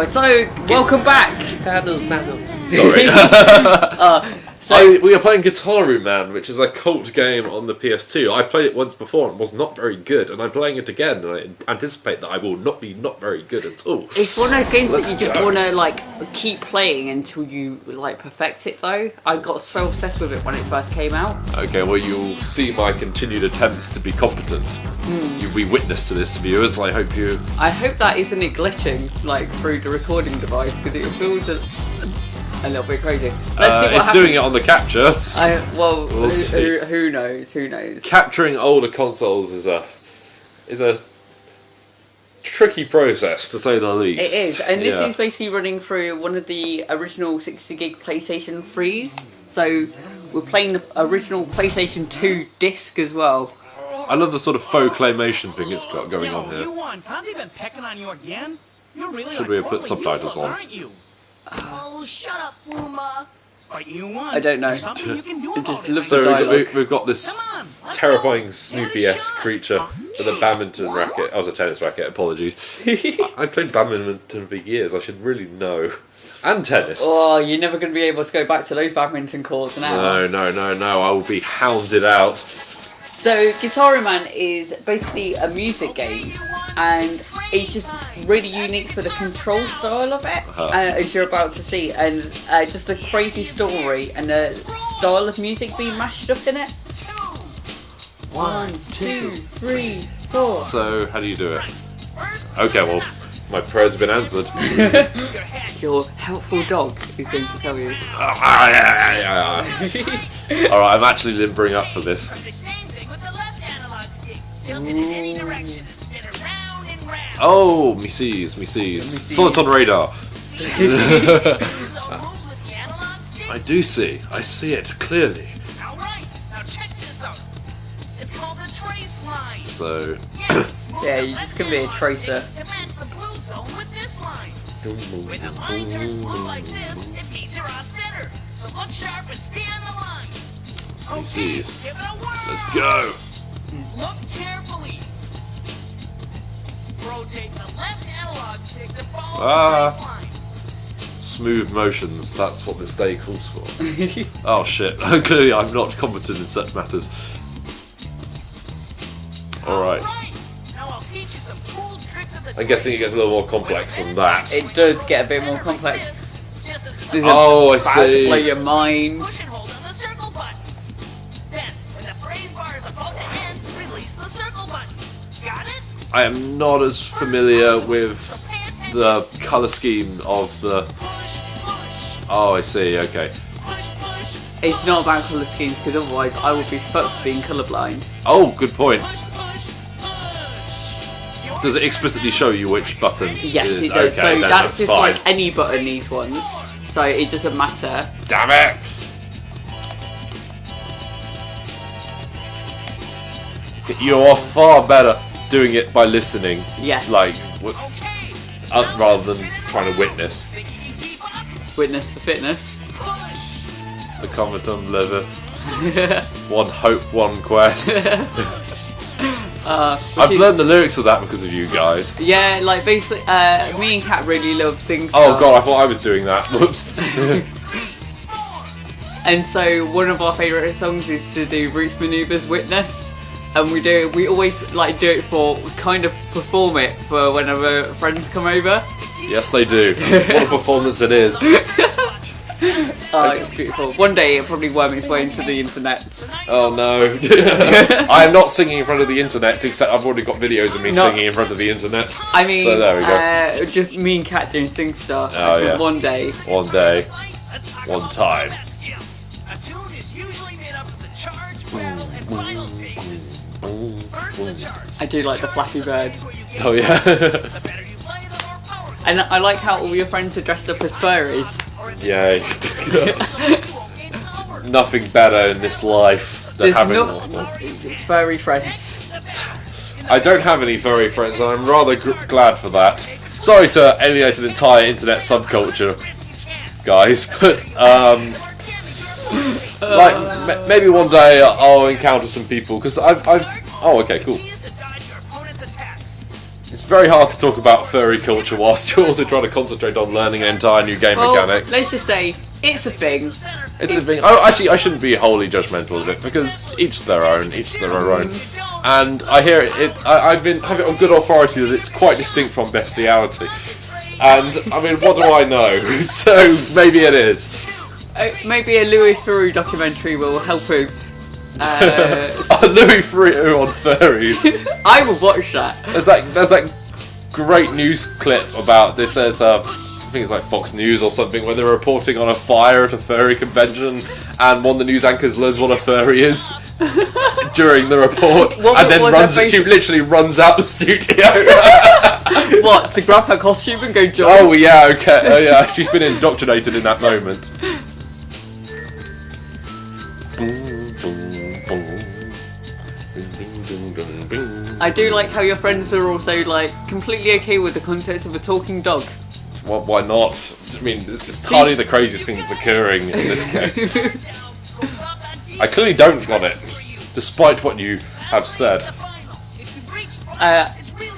Right, so welcome back. Sorry. We are playing Gitaroo Man, which is a cult game on the PS2. I played it once before and was not very good, and I'm playing it again, and I anticipate that I will not be very good at all. It's one of those games that you just want to keep playing until you perfect it. Though I got so obsessed with it when it first came out. Okay, well you'll see my continued attempts to be competent. You'll be witness to this, viewers. I hope that isn't it glitching through the recording device, because it feels a little bit crazy. Let's see what it's happens. doing it on the capture. We'll see. Who knows? Who knows? Capturing older consoles is a tricky process, to say the least. It is, and this is basically running through one of the original 60GB PlayStation 3s. So we're playing the original PlayStation 2 disc as well. I love the sort of faux claymation thing it's got going on here. Should we have put subtitles on? Oh, shut up, Uma. But you won. I don't know. There's something you can do about it. So we've got this terrifying Snoopy-esque creature with a badminton racket. I was a tennis racket, apologies. I played badminton for years, I should really know. And tennis. Oh, you're never going to be able to go back to those badminton courts now. No, I will be hounded out. So, Gitaroo Man is basically a music game, and it's just really unique for the control style of it, as you're about to see, and just a crazy story and the style of music being mashed up in it. 1, 2, 3, 4. So, how do you do it? Okay, well, my prayers have been answered. Your helpful dog is going to tell you. Alright, I'm actually limbering up for this. Oh, me sees. Saw it on radar. I do see. I see it clearly. So, yeah, you're just gonna be a tracer. He sees. Let's go. Look carefully. Rotate the left analog stick to follow the line. Smooth motions, that's what this day calls for. Oh shit, clearly I'm not competent in such matters. Alright. Now I'll teach you some cool tricks of the I'm guessing it gets a little more complex than that. It does get a bit more complex. Oh, I see. To play your mind. Push and hold on the circle button. Then, when the phrase bar is above the end, release the circle button. Got it? I am not as familiar with the colour scheme of the... Oh, I see, okay. It's not about colour schemes, because otherwise I would be fucked being colourblind. Oh, good point. Does it explicitly show you which button? Yes, is? it does. Okay, so then that's just fine. like any button, these ones. So it doesn't matter. Damn it! You are far better doing it by listening. Yes. Rather than trying to witness. Witness the fitness. The covetum liveth. One hope, one quest. I've learned the lyrics of that because of you guys. Yeah, basically, me and Kat really love sing stuff. Oh god, I thought I was doing that. Whoops. And so one of our favourite songs is to do Roots Maneuvers Witness. And we always do it perform it for whenever friends come over. Yes, they do. What a performance it is. Oh, it's beautiful. One day it'll probably worm its way into the internet. Oh no. I am not singing in front of the internet, except I've already got videos of me singing in front of the internet. I mean, so there we go. Just me and Kat doing sing stuff. Oh yeah. One day. One day. One time. A tune is usually made up of the charge, rattle, and final phases. First the charge. I do like the Flappy Bird. Oh yeah. The better you play, the more power. And I like how all your friends are dressed up as furries. Yay. Nothing better in this life than having furry friends. I don't have any furry friends, and I'm rather glad for that. Sorry to alienate an entire internet subculture, guys, but maybe one day I'll encounter some people because I've. Oh, okay, cool. It's very hard to talk about furry culture whilst you're also trying to concentrate on learning an entire new game mechanic. Let's just say it's a thing. It's a thing. Oh, actually, I shouldn't be wholly judgmental of it because each their own, And I hear I've been having on good authority that it's quite distinct from bestiality. And I mean, what do I know? So maybe it is. Maybe a Louis Theroux documentary will help us. Louis Theroux on furries. I will watch that. There's that great news clip about this. There's I think it's like Fox News or something where they're reporting on a fire at a furry convention, and one of the news anchors learns what a furry is during the report, and then she literally runs out the studio. What, to grab her costume and go join? Oh yeah, okay. Oh yeah, she's been indoctrinated in that moment. I do like how your friends are also like completely okay with the concept of a talking dog. Well, why not? I mean, it's hardly the craziest thing that's occurring in this game. I clearly don't got it, despite what you have said.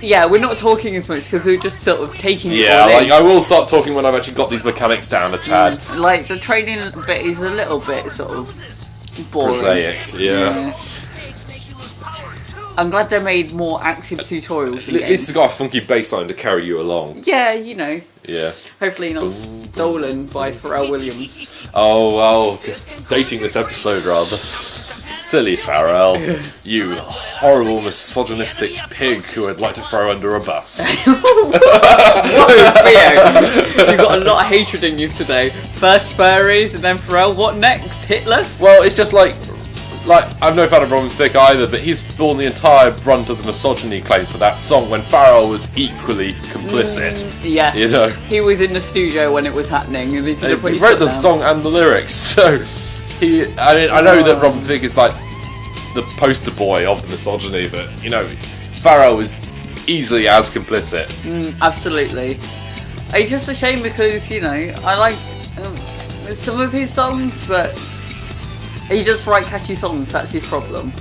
Yeah, we're not talking as much because we're just sort of taking it Yeah, all like in. I will start talking when I've actually got these mechanics down a tad. Like the training bit is a little bit sort of boring. Prosaic, yeah. I'm glad they made more active tutorials in games. This has got a funky bass line to carry you along. Yeah, you know. Yeah. Hopefully not stolen by Pharrell Williams. Oh, well, dating this episode rather. Silly Pharrell, you horrible misogynistic pig who I'd like to throw under a bus. Whoa, Theo! You've got a lot of hatred in you today. First furries and then Pharrell. What next? Hitler? Well, it's just like I'm no fan of Robin Thicke either, but he's borne the entire brunt of the misogyny claims for that song when Pharrell was equally complicit. Yeah. You know, he was in the studio when it was happening, and he wrote the song and the lyrics. So I know that Robin Thicke is like the poster boy of the misogyny, but you know, Pharrell is easily as complicit. Absolutely. It's just a shame because you know I like some of his songs, but he does write catchy songs. That's his problem.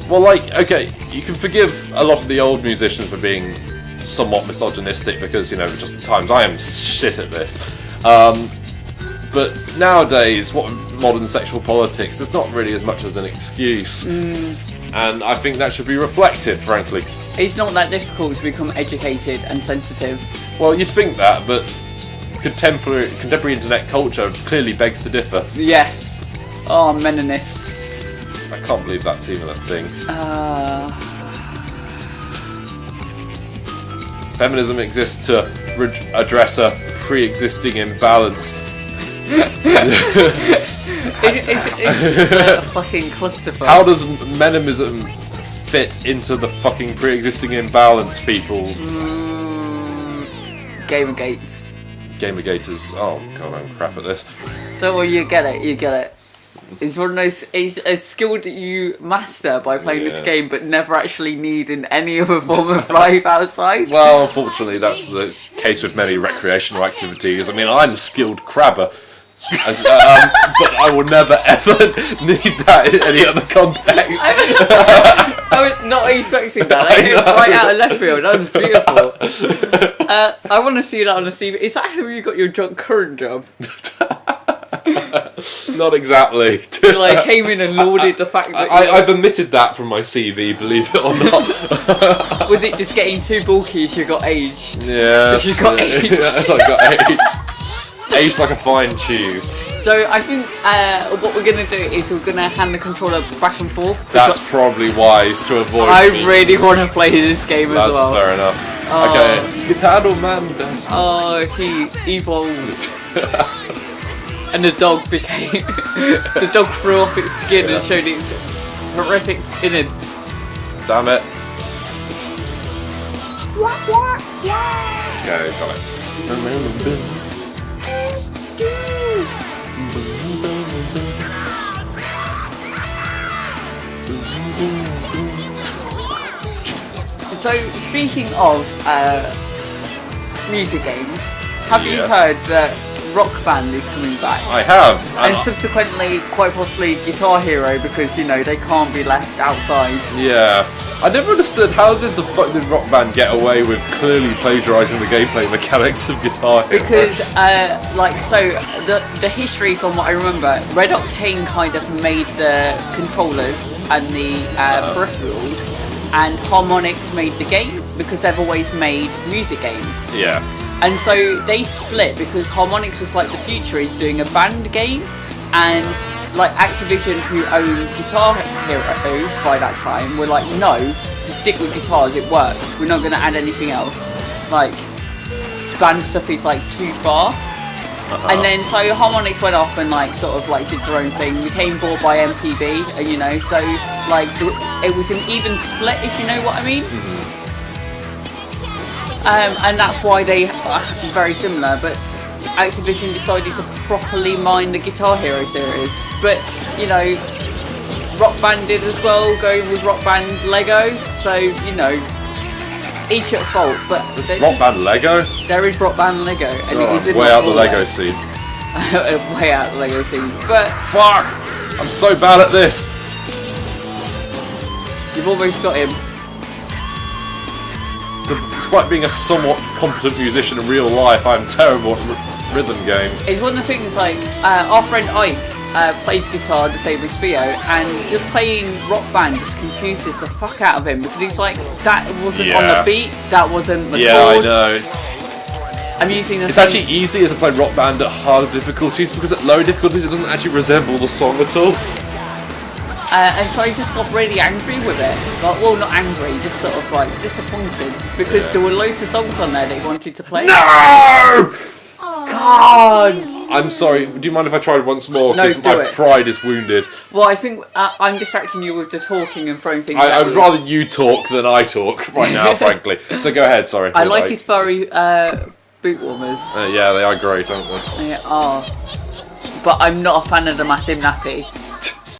Well, like, okay, you can forgive a lot of the old musicians for being somewhat misogynistic because, you know, just at times I am shit at this. But nowadays, what modern sexual politics, there's not really as much as an excuse. And I think that should be reflected, frankly. It's not that difficult to become educated and sensitive. Well, you'd think that, but contemporary internet culture clearly begs to differ. Yes. Oh, meninist. I can't believe that's even a thing. Feminism exists to address a pre-existing imbalance. It's just a fucking clusterfuck. How does menimism fit into the fucking pre-existing imbalance, peoples? Gamergates. Gamergators. Oh god, I'm crap at this. Don't worry, you get it. It's one of those. It's a skill that you master by playing this game, but never actually need in any other form of life outside. Well, unfortunately, that's the case with many recreational activities. I mean, I'm a skilled crabber, but I will never ever need that in any other context. I was not expecting that. That came right out of left field. That was beautiful. I want to see that on a CV. Is that how you got your current job? Not exactly. You like came in and lauded the fact that I've omitted that from my CV, believe it or not. Was it just getting too bulky as you got age? Yes. You got age. Yes, I got age. Aged like a fine cheese. So I think what we're going to do is we're going to hand the controller back and forth. That's probably wise to avoid. I really want to play this game as well. That's fair enough. Okay. Gitaroo Man does. Oh, he evolved. And the dog became... the dog threw off its skin and showed its horrific innards. Damn it. Okay, got it. So, speaking of music games, have you heard that Rock Band is coming back. I have. And subsequently, quite possibly, Guitar Hero, because, you know, they can't be left outside. Yeah. I never understood how did the fuck did Rock Band get away with clearly plagiarising the gameplay mechanics of Guitar Hero? Because, the history from what I remember, Red Octane kind of made the controllers and the peripherals, and Harmonix made the game, because they've always made music games. Yeah. And so they split because Harmonix was like, the future is doing a band game, and like Activision, who owned Guitar Hero by that time, were like, no, just stick with guitars, it works, we're not going to add anything else. Like, band stuff is like too far. And then so Harmonix went off and like sort of like did their own thing, became bought by MTV, and you know, so like it was an even split, if you know what I mean. And that's why they are very similar, but Activision decided to properly mine the Guitar Hero series. But, you know, Rock Band did as well, going with Rock Band Lego, so, you know, each at fault. But Rock Band Lego? There is Rock Band Lego, and it is in way out the Lego scene. Way out the Lego scene, but... Fuck! I'm so bad at this! You've almost got him. Despite being a somewhat competent musician in real life, I'm terrible at rhythm games. It's one of the things, like, our friend Ike plays guitar the same as Theo, and just playing Rock Band just confuses the fuck out of him, because he's like, that wasn't on the beat, that wasn't the chord. Yeah, I know. I'm using the It's same... actually easier to play Rock Band at harder difficulties, because at lower difficulties it doesn't actually resemble the song at all. And so I just got really angry with it. Like, well, not angry, just sort of like disappointed, because there were loads of songs on there that he wanted to play. No! God! I'm sorry, do you mind if I try once more? No, Because do my it. pride is wounded. Well, I think I'm distracting you with the talking and throwing things I at would you. rather you talk than I talk right now, frankly. So go ahead, sorry. I like his furry boot warmers. Yeah, they are great, aren't they? They are. But I'm not a fan of the massive nappy.